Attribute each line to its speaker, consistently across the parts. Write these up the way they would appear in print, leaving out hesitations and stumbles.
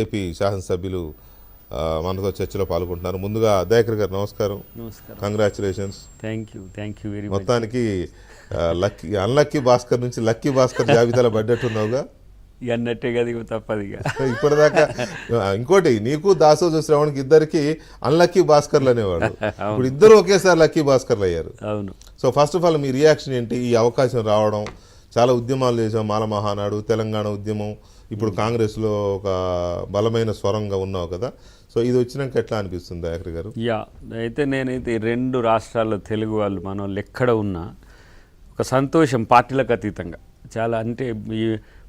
Speaker 1: AP శాసనసభ్యులు మనతో చర్చలో పాల్గొంటున్నారు. ముందుగా దయాకర్ గారు నమస్కారం. Congratulations.
Speaker 2: Thank you very much.
Speaker 1: మొత్తానికి లక్కీ అన్లక్కీ భాస్కర్ నుంచి లక్కీ భాస్కర్ జాబితాలో పడ్డట్టున్నావుగా.
Speaker 2: అన్నట్టే కదా ఇక తప్పదు.
Speaker 1: ఇప్పటిదాకా ఇంకోటి నీకు దాసోజు శ్రవణ్కి ఇద్దరికి అన్లక్కీ భాస్కర్లు అనేవాడు. ఇప్పుడు ఇద్దరు ఒకేసారి లక్కీ భాస్కర్లు అయ్యారు.
Speaker 2: అవును.
Speaker 1: So first of all me reaction ఏంటి? ఈ అవకాశం రావడం, చాలా ఉద్యమాలు చేసాం, మాల మహానాడు, తెలంగాణ ఉద్యమం, ఇప్పుడు కాంగ్రెస్లో ఒక బలమైన స్వరంగా ఉన్నావు కదా. సో ఇది వచ్చినాక ఎట్లా అనిపిస్తుంది దయాకర్ గారు?
Speaker 2: అయితే నేనైతే 2 రాష్ట్రాల్లో తెలుగు వాళ్ళు మన వాళ్ళు ఎక్కడ ఉన్నా ఒక సంతోషం, పార్టీలకు అతీతంగా చాలా. అంటే ఈ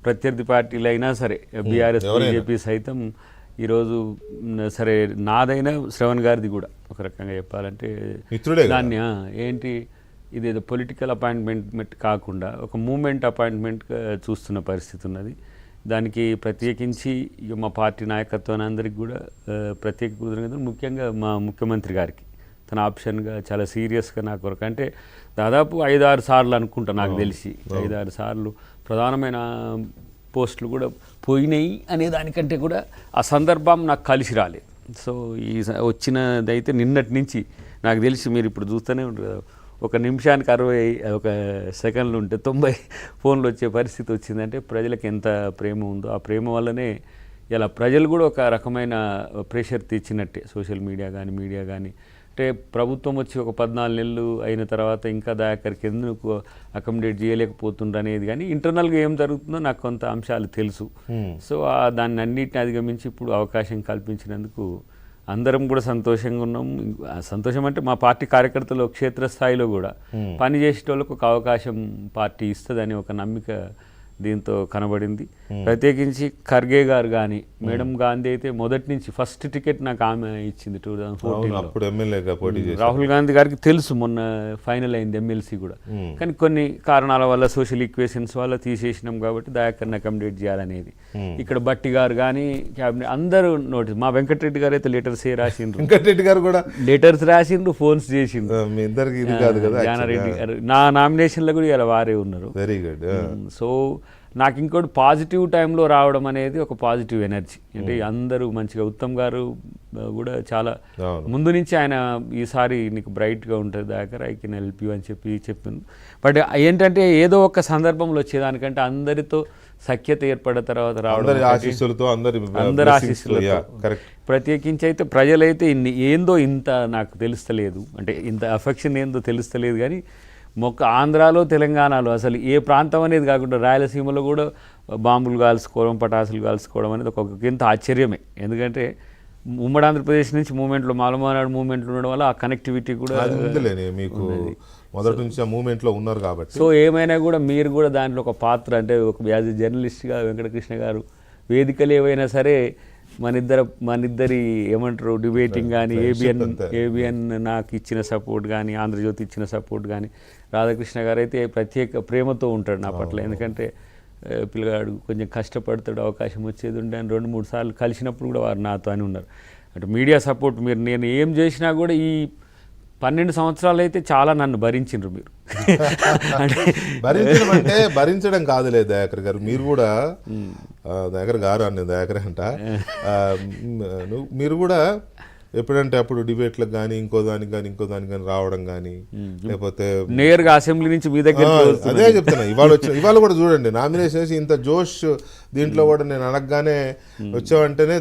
Speaker 2: ప్రత్యర్థి పార్టీలు అయినా సరే, బీఆర్ఎస్ బీజేపీ సైతం ఈరోజు సరే, నాదైనా శ్రవణ్ గారిది కూడా ఒక రకంగా చెప్పాలంటే దాన్ని ఏంటి, ఇదేదో పొలిటికల్ అపాయింట్మెంట్ కాకుండా ఒక మూమెంట్ అపాయింట్మెంట్గా చూస్తున్న పరిస్థితి ఉన్నది. దానికి ప్రత్యేకించి ఇక మా పార్టీ నాయకత్వాన్ని అందరికీ కూడా ప్రత్యేక కృతజ్ఞతలు. ముఖ్యంగా మా ముఖ్యమంత్రి గారికి, తన ఆప్షన్గా చాలా సీరియస్గా నా కొరకు, అంటే దాదాపు 5-6 సార్లు అనుకుంటా నాకు తెలిసి 5-6 సార్లు ప్రధానమైన పోస్టులు కూడా పోయినాయి అనే దానికంటే కూడా ఆ సందర్భం నాకు కలిసి రాలేదు. సో ఈ వచ్చినదైతే నిన్నటి నుంచి నాకు తెలిసి మీరు ఇప్పుడు చూస్తూనే ఉంటారు, 1 నిమిషానికి 60 సెకండ్లు ఉంటే 90 ఫోన్లు వచ్చే పరిస్థితి వచ్చిందంటే ప్రజలకు ఎంత ప్రేమ ఉందో, ఆ ప్రేమ వల్లనే ఇలా ప్రజలు కూడా ఒక రకమైన ప్రెషర్ తెచ్చినట్టే. సోషల్ మీడియా కానీ, మీడియా కానీ, అంటే ప్రభుత్వం వచ్చి ఒక 14 నెలలు అయిన తర్వాత ఇంకా దయాకర్కి ఎందుకు అకామిడేట్ చేయలేకపోతుండ్రు అనేది కానీ, ఇంటర్నల్గా ఏం జరుగుతుందో నాకు కొంత అంశాలు తెలుసు. సో దాన్ని అన్నిటిని అధిగమించి ఇప్పుడు అవకాశం కల్పించినందుకు అందరం కూడా సంతోషంగా ఉన్నాం. సంతోషం అంటే మా పార్టీ కార్యకర్తలు క్షేత్రస్థాయిలో కూడా పనిచేసేటోళ్ళకు ఒక అవకాశం పార్టీ ఇస్తుందని ఒక నమ్మిక దీంతో కనబడింది. ప్రత్యేకించి ఖర్గే గారు కానీ, మేడం గాంధీ అయితే మొదటి నుంచి ఫస్ట్ టికెట్ నాకు ఆమె ఇచ్చింది 2014. రాహుల్ గాంధీ గారికి తెలుసు మొన్న ఫైనల్ అయింది ఎమ్మెల్సీ కూడా, కానీ కొన్ని కారణాల వల్ల, సోషల్ ఈక్వేషన్స్ వల్ల తీసేసినాం కాబట్టి దయాకర్ని అకామిడేట్ చేయాలనేది. ఇక్కడ బట్టి గారు కానీ క్యాబినెట్ అందరూ నోటీస్, మా వెంకటరెడ్డి గారు అయితే లెటర్స్ రాసిండ్రు, వెంకటరెడ్డి గారు కూడా లెటర్స్ రాసిండ్రు, ఫోన్స్ చేసిండ్రు. జానారెడ్డి గారు నా నామినేషన్లో కూడా ఇలా వారే ఉన్నారు.
Speaker 1: Very good.
Speaker 2: సో నాకు ఇంకోటి పాజిటివ్ టైంలో రావడం అనేది ఒక పాజిటివ్ ఎనర్జీ. అంటే అందరూ మంచిగా, ఉత్తమ్ గారు కూడా చాలా ముందు నుంచి ఆయన ఈసారి నీకు బ్రైట్గా ఉంటుంది Dayakar, I can help you అని చెప్పింది. బట్ ఏంటంటే ఏదో ఒక సందర్భంలో వచ్చేదానికంటే అందరితో సఖ్యత ఏర్పడిన తర్వాత రావడం, అందరి ఆశీస్సులతో. ప్రత్యేకించి అయితే ప్రజలైతే ఏందో ఇంత నాకు తెలుస్తలేదు, అంటే ఇంత అఫెక్షన్ ఏందో తెలుస్తలేదు. కానీ ఆంధ్రాలో, తెలంగాణలో అసలు ఏ ప్రాంతం అనేది కాకుండా రాయలసీమలో కూడా బాంబులు కాల్చుకోవడం, పటాసులు కాల్చుకోవడం అనేది ఒక ఇంత ఆశ్చర్యమే. ఎందుకంటే ఉమ్మడి ఆంధ్రప్రదేశ్ నుంచి మూమెంట్లో, మాలమానాడు మూమెంట్లో ఉండడం వల్ల ఆ కనెక్టివిటీ కూడా
Speaker 1: మీకు మొదటి నుంచి ఆ మూమెంట్లో ఉన్నారు కాబట్టి.
Speaker 2: సో ఏమైనా కూడా మీరు కూడా దాంట్లో ఒక పాత్ర, అంటే ఒక యాజ్ ఎ జర్నలిస్ట్గా వెంకటకృష్ణ గారు వేదికలు ఏవైనా సరే మనిద్దరి ఏమంటారు డిబేటింగ్ కానీ, ఏబిఎన్ నాకు ఇచ్చిన సపోర్ట్ కానీ, ఆంధ్రజ్యోతి ఇచ్చిన సపోర్ట్ కానీ, రాధాకృష్ణ గారు అయితే ప్రత్యేక ప్రేమతో ఉంటాడు నా పట్ల. ఎందుకంటే పిల్లగాడు కొంచెం కష్టపడతాడు, అవకాశం వచ్చేది ఉండే అని 2-3 సార్లు కలిసినప్పుడు కూడా వారు నాతో అని ఉన్నారు. అంటే మీడియా సపోర్ట్, మీరు నేను ఏం చేసినా కూడా ఈ 12 సంవత్సరాలు అయితే చాలా నన్ను భరించిండ్రు మీరు.
Speaker 1: భరించడం అంటే భరించడం కాదులే దయాకర్ గారు, మీరు కూడా దయాకర్ గారు అనే దయాకర్ అంట, మీరు కూడా ఎప్పుడంటే అప్పుడు డిబేట్లకు కానీ, ఇంకో దానికి కానీ రావడం కానీ, లేకపోతే
Speaker 2: నేరుగా అసెంబ్లీ నుంచి మీ దగ్గర.
Speaker 1: అదే చెప్తున్నా, ఇవాళ కూడా చూడండి నామినేషన్ ఇంత జోష్ దీంట్లో కూడా నేను అడగగానే వచ్చావంటేనే